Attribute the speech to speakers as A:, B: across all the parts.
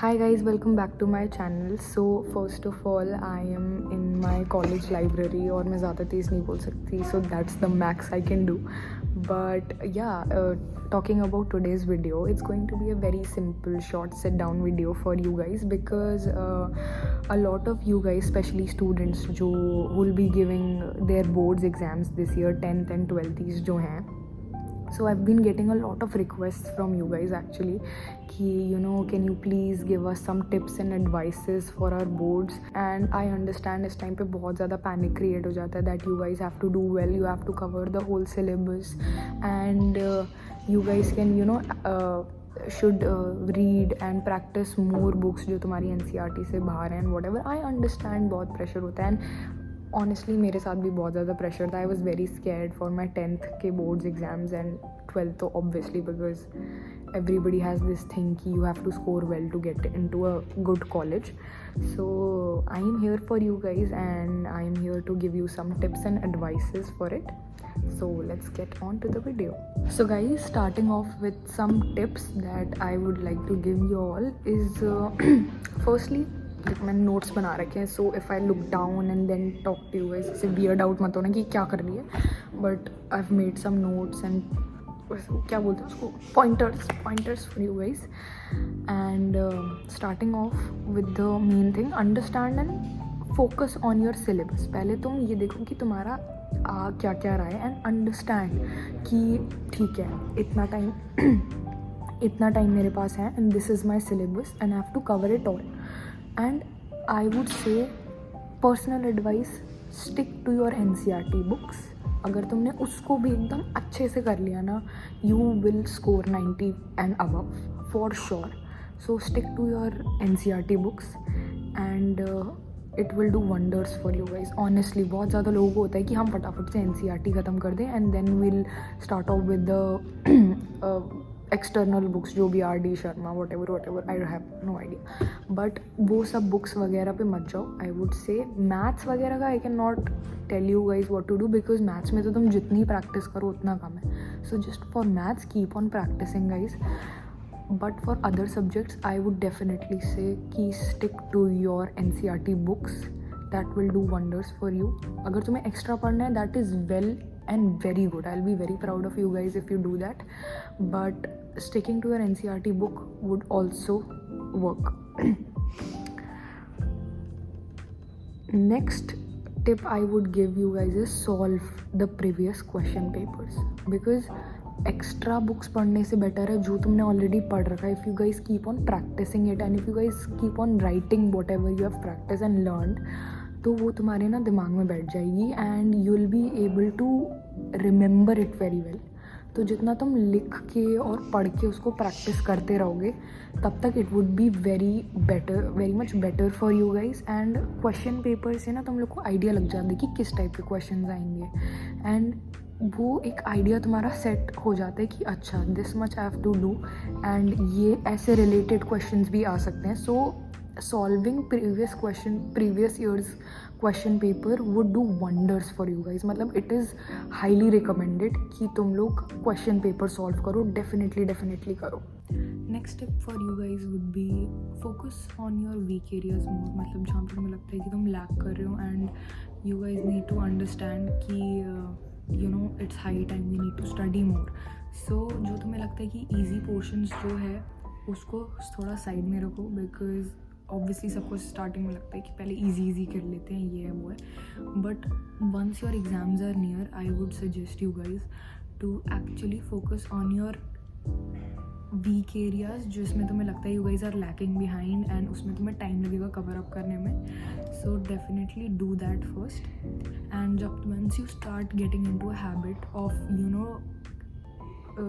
A: Hi guys, welcome back to my channel. So first of all, I am in my college library और मैं ज़्यादा तेज़ नहीं बोल सकती, so that's the max I can do. But yeah, talking about today's video, it's going to be a very simple short sit down video for you guys because a lot of you guys, especially students जो will be giving their boards exams this year, 10th and 12th जो हैं. So I've been getting a lot of requests from you guys actually कि can you please give us some tips and advices for our boards. And I understand इस time पे बहुत ज़्यादा panic create हो जाता है that you guys have to do well, you have to cover the whole syllabus and you guys can should read and practice more books जो तुम्हारी NCERT से बाहर हैं and whatever. I understand बहुत pressure होता है and ऑनेस्टली मेरे साथ भी बहुत ज़्यादा प्रेशर था. I was very scared for my 10th के बोर्ड्स एग्जाम्स एंड 12th तो obviously because everybody has this thing कि you have to score well to get into a good college. So I am here for you guys and I am here to give you some tips and advices for it. So let's get on to the video. So guys, starting off with some tips that I would like to give you all is firstly मैंने notes बना रखे हैं. So if I look down and then talk to you guys, इससे weird out मत होना कि क्या कर रही है, but I have made some notes and क्या बोलते हैं उसको, pointers for you guys. And starting off with the main thing, understand and focus on your syllabus. पहले तुम ये देखो कि तुम्हारा क्या क्या रहा है एंड अंडरस्टैंड कि ठीक है इतना टाइम मेरे पास है and this is my syllabus and I have to cover it all. And I would say personal advice, stick to your NCERT books. अगर तुमने उसको भी एकदम अच्छे से कर लिया ना, you will score 90 and above for sure. So stick to your NCERT books and it will do wonders for you guys. Honestly, बहुत ज़्यादा लोगों को होता है कि हम फटाफट से NCERT ख़त्म कर दें and then we'll start off with the external books जो भी RD Sharma whatever I have no idea. But वो सब बुक्स वगैरह पे मत जाओ. आई वुड से मैथ्स वगैरह का I can not tell you guys what to do because maths में तो तुम जितनी प्रैक्टिस करो उतना कम है. So just for maths keep on practising guys. But for other subjects I would definitely say कि stick to your NCERT books. That will do wonders for you. अगर तुम्हें एक्स्ट्रा पढ़ना है that is well and very good. I'll be very proud of you guys if you do that, but sticking to your NCERT book would also work. Next tip I would give you guys is solve the previous question papers because extra books पढ़ने से better है जो तुमने already पढ़ रखा है. If you guys keep on practicing it and if you guys keep on writing whatever you have practiced and learned, तो वो तुम्हारे ना दिमाग में बैठ जाएगी and you will be able to remember it very well. तो जितना तुम लिख के और पढ़ के उसको प्रैक्टिस करते रहोगे तब तक it would be very much better for you guys. And question paper से ना तुम लोग को आइडिया लग जाता है कि किस टाइप के क्वेश्चन आएंगे एंड वो एक आइडिया तुम्हारा सेट हो जाता है कि अच्छा this much I have to do and ये ऐसे रिलेटेड क्वेश्चंस भी आ सकते हैं. So solving previous year's question paper would do wonders for you guys. मतलब it is highly recommended कि तुम लोग question paper solve करो. definitely करो. Next tip for you guys would be focus on your weak areas more. मतलब जहाँ पे तुम्हें लगता है कि तुम lack कर रहे हो and you guys need to understand कि it's high time we need to study more. So जो तुम्हें लगता है कि easy portions जो है उसको थोड़ा साइड में रखो बिकॉज ऑब्वियसली सबको स्टार्टिंग में लगता है कि पहले इजी कर लेते हैं, ये है वो है. But once your exams are near I would suggest you guys to actually focus on your weak areas जिसमें तुम्हें लगता है you guys are lacking behind and उसमें तुम्हें टाइम लगेगा कवर अप करने में. So definitely do that first. And जब once you start getting into a habit of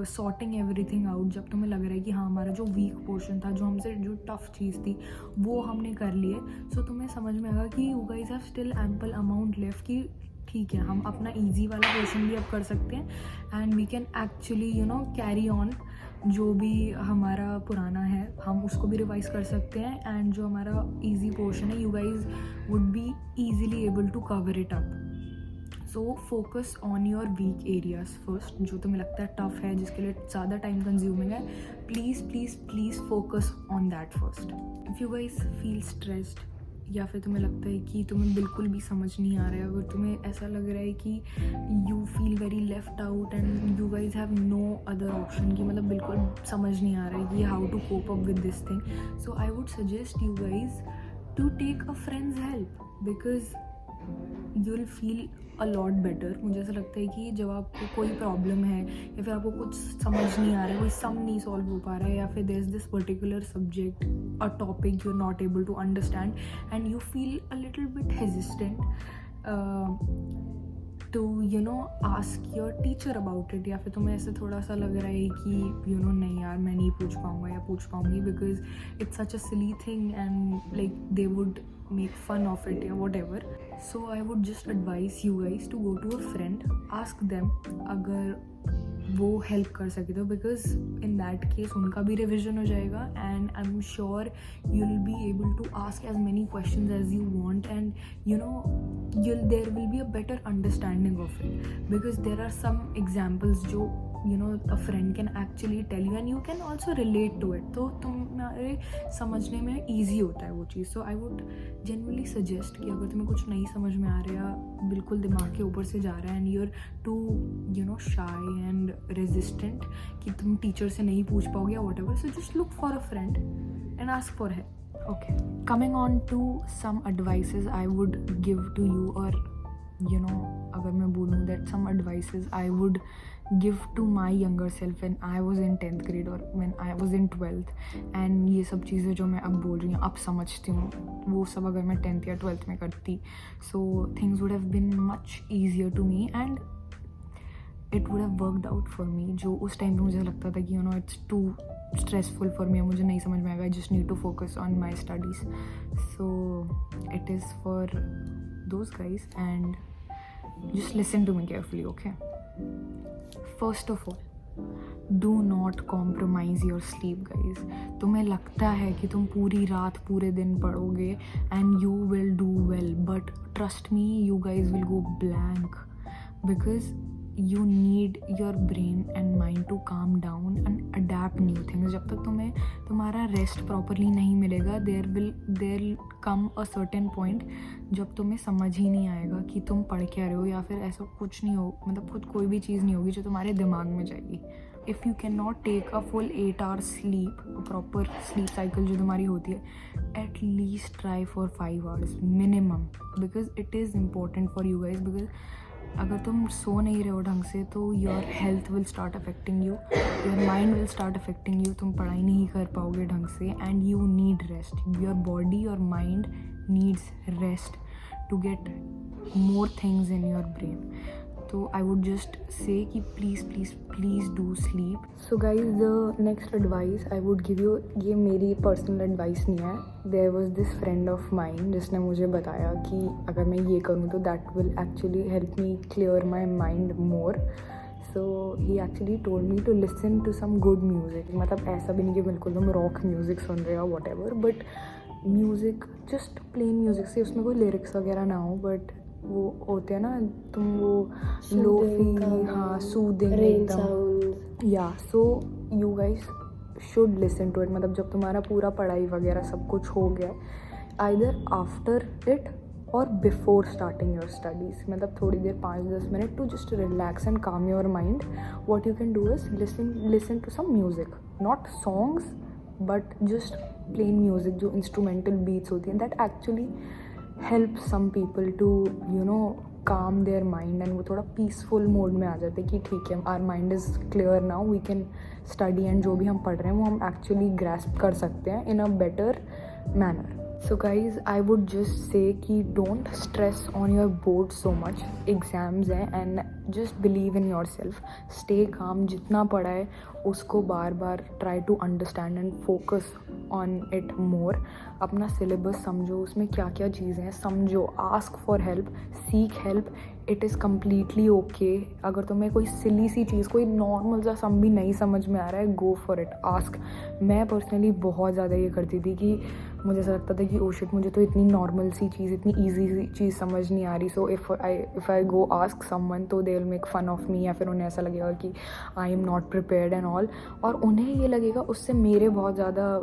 A: sorting everything out, जब तुम्हें लग रहा है कि हाँ हमारा जो वीक पोर्शन था, जो हमसे जो टफ चीज़ थी वो हमने कर लिए, सो तुम्हें समझ में आएगा कि you guys have still ample amount left कि ठीक है हम अपना ईजी वाला पोर्शन भी अब कर सकते हैं and we can actually carry on. जो भी हमारा पुराना है हम उसको भी रिवाइज कर सकते हैं एंड जो हमारा ईजी पोर्शन है you guys would be easily able to cover it up. So focus on your weak areas first, जो तुम्हें लगता है टफ है, जिसके लिए ज़्यादा टाइम कंज्यूमिंग है, please please please focus on that first. If you guys feel stressed या फिर तुम्हें लगता है कि तुम्हें बिल्कुल भी समझ नहीं आ रहा है, अगर तुम्हें ऐसा लग रहा है कि you feel very left out and you guys have no other option, कि मतलब बिल्कुल समझ नहीं आ रहा है कि how to cope up with this thing, so I would suggest you guys to take a friends help, because you will feel a lot better. मुझे ऐसा लगता है कि जब आपको कोई प्रॉब्लम है या फिर आपको कुछ समझ नहीं आ रहा है, कोई सम नहीं सॉल्व हो पा रहा है, या फिर there is this particular subject, a topic you are not able to understand and you feel a little bit hesitant to ask your teacher about it, या फिर तुम्हें ऐसे थोड़ा सा लग रहा है कि नहीं यार मैं नहीं पूछ पाऊँगा या पूछ पाऊँगी, because it's such a silly thing and like they would make fun of it या whatever. So I would just advise you guys to go to a friend, ask them अगर वो हेल्प कर सके तो, बिकॉज इन दैट केस उनका भी revision हो जाएगा and I am sure you will be able to ask as many questions as you want and there will be a better understanding of it, because there are some examples जो a friend can actually tell you and you can also relate to it, तो तुम्हारे समझने में easy होता है वो चीज़. सो I would generally suggest कि अगर तुम्हें कुछ नहीं समझ में आ रहा है, बिल्कुल दिमाग के ऊपर से जा रहा है and you are too shy and resistant कि तुम टीचर से नहीं पूछ पाओगे या whatever, so just look for a friend and ask for help. Okay, coming on to some advices I would give to you, or अगर मैं बोलूँ that some advices I would give to my younger self when I was in 10th grade or when I was in 12th, and ये सब चीज़ें जो मैं अब बोल रही हूँ अब समझती हूँ, वो सब अगर मैं 10th या 12th में करती, so things would have been much easier to me and it would have worked out for me. जो उस टाइम पे मुझे लगता था कि it's too stressful for me, मुझे नहीं समझ में आएगा, I just need to focus on my studies. So it is for those guys and just listen to me carefully, okay? First of all, do not compromise your sleep, guys. तुम्हें लगता है कि तुम पूरी रात पूरे दिन पढ़ोगे and you will do well, but trust me, you guys will go blank because you need your brain and mind to calm down and adapt new things. जब तक तुम्हें तुम्हारा रेस्ट प्रॉपरली नहीं मिलेगा, there will come a certain point जब तुम्हें समझ ही नहीं आएगा कि तुम पढ़ क्या रहे हो, या फिर ऐसा कुछ नहीं हो, मतलब खुद कोई भी चीज़ नहीं होगी जो तुम्हारे दिमाग में जाएगी. If you can not take a full 8 hours sleep, proper sleep cycle जो तुम्हारी होती है, at least try for 5 hours minimum, because it is important for you guys. Because अगर तुम सो नहीं रहे हो ढंग से तो your health will start affecting you, your mind will start affecting you, तुम पढ़ाई नहीं कर पाओगे ढंग से and you need rest. Your body, your mind needs rest to get more things in your brain. तो आई वुड जस्ट से कि please please please do sleep. So guys the next advice I would give you, ये मेरी personal advice नहीं है, there was this friend of mine जिसने मुझे बताया कि अगर मैं ये करूँ तो that will actually help me clear my mind more. So he actually told me to listen to some good music. मतलब ऐसा भी नहीं कि बिल्कुल तुम रॉक म्यूज़िक सुन रहे हो what ever, but music just plain music से, उसमें कोई लिरिक्स वगैरह ना हो, बट वो होते हैं ना तुम वो लोफी, हाँ सूदिंग एकदम, yeah so you guys should listen to it. मतलब जब तुम्हारा पूरा पढ़ाई वगैरह सब कुछ हो गया, आइदर आफ्टर इट और बिफोर स्टार्टिंग योर स्टडीज़, मतलब थोड़ी देर 5-10 minute to just relax and calm your mind, what you can do is listen to some music, not songs but just plain music जो इंस्ट्रूमेंटल बीट्स होती हैं, that actually help some people to calm their mind and वो थोड़ा peaceful mode में आ जाते हैं कि ठीक है our mind is clear now, we can study and जो भी हम पढ़ रहे हैं वो हम एक्चुअली ग्रैस्प कर सकते हैं in a better manner. So guys I would just say कि don't stress on your board so much. Exams हैं and just believe in yourself, stay calm, जितना पढ़ा है उसको बार बार try to understand and focus on it more. अपना syllabus समझो, उसमें क्या क्या चीज़ें हैं समझो, ask for help, seek help. It is completely okay. अगर तुम्हें कोई सिली सी चीज़, कोई नॉर्मल सा सम भी नहीं समझ में आ रहा है, गो फॉर इट, आस्क. मैं पर्सनली बहुत ज़्यादा ये करती थी कि मुझे ऐसा लगता था कि ओ शिट, मुझे तो इतनी नॉर्मल सी चीज़, इतनी ईजी सी चीज़ समझ नहीं आ रही. So if I go ask someone तो they will make fun of me, या फिर उन्हें ऐसा लगेगा कि I am not prepared and all. और उन्हें ये लगेगा, उससे मेरे बहुत ज़्यादा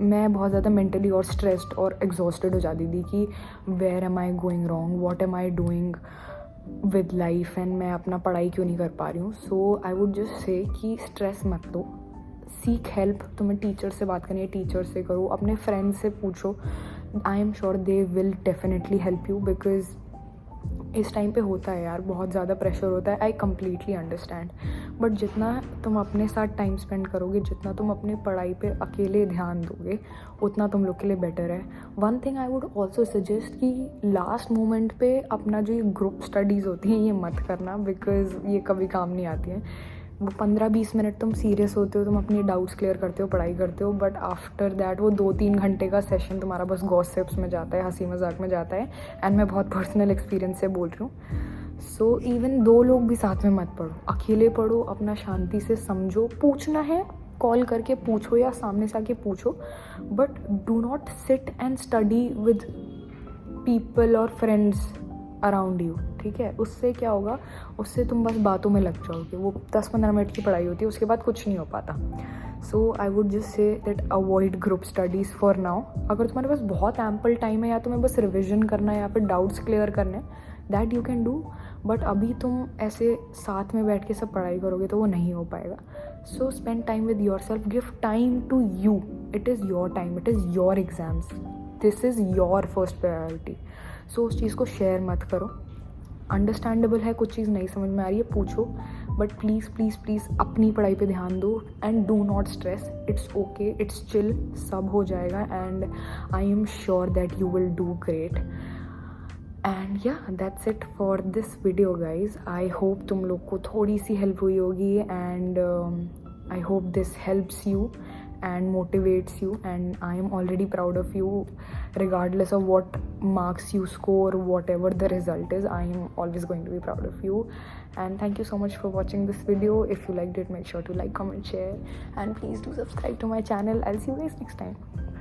A: मैं बहुत ज़्यादा मेंटली और स्ट्रेस्ड और एग्जॉस्टेड हो जाती थी कि where am I going wrong, what am I doing with life, and मैं अपना पढ़ाई क्यों नहीं कर पा रही हूँ. सो आई वुड जस्ट से कि स्ट्रेस मत लो, सीक हेल्प. तुम्हें टीचर से बात करनी है, टीचर से करो, अपने फ्रेंड से पूछो. आई am sure they will definitely help you, because इस टाइम पे होता है यार, बहुत ज़्यादा प्रेशर होता है. I completely understand. बट जितना तुम अपने साथ टाइम स्पेंड करोगे, जितना तुम अपनी पढ़ाई पे अकेले ध्यान दोगे, उतना तुम लोग के लिए बेटर है. One thing I would also suggest कि लास्ट मोमेंट पे अपना जो ये ग्रुप स्टडीज़ होती हैं ये मत करना, बिकॉज ये कभी काम नहीं आती हैं. वो 15-20 मिनट तुम सीरियस होते हो, तुम अपनी डाउट्स क्लियर करते हो, पढ़ाई करते हो, बट आफ्टर दैट वो 2-3 घंटे का सेशन तुम्हारा बस गॉसिप्स में जाता है, हंसी मजाक में जाता है. एंड मैं बहुत पर्सनल एक्सपीरियंस से बोल रही हूँ. सो इवन 2 लोग भी साथ में मत पढ़ो, अकेले पढ़ो, अपना शांति से समझो. पूछना है कॉल करके पूछो या सामने से आके पूछो, but do not sit and study with people और फ्रेंड्स अराउंड यू. ठीक है, उससे क्या होगा, उससे तुम बस बातों में लग जाओगे. वो 10-15 मिनट की पढ़ाई होती है, उसके बाद कुछ नहीं हो पाता. So I would just say that avoid group studies for now. अगर तुम्हारे पास बहुत एम्पल टाइम है, या तुम्हें बस रिविजन करना है या फिर डाउट्स क्लियर करने, that you can do. But अभी तुम ऐसे साथ में बैठ के सब पढ़ाई करोगे तो वो नहीं हो पाएगा. So spend time with yourself, give time to you. It is your time, it is your exams, this is your first priority. So उस चीज़ को शेयर मत करो. अंडरस्टैंडेबल है, कुछ चीज़ नहीं समझ में आ रही है, पूछो, बट प्लीज़ प्लीज़ प्लीज़ अपनी पढ़ाई पे ध्यान दो. And do not stress, it's okay, it's chill, सब हो जाएगा. And I am sure that you will do great. And yeah that's it for this video guys. I hope तुम लोग को थोड़ी सी हेल्प हुई होगी, and I hope this helps you and motivates you, and I am already proud of you regardless of what marks you score, whatever the result is. I am always going to be proud of you. And thank you so much for watching this video. If you liked it, make sure to like, comment, share, and please do subscribe to my channel. I'll see you guys next time.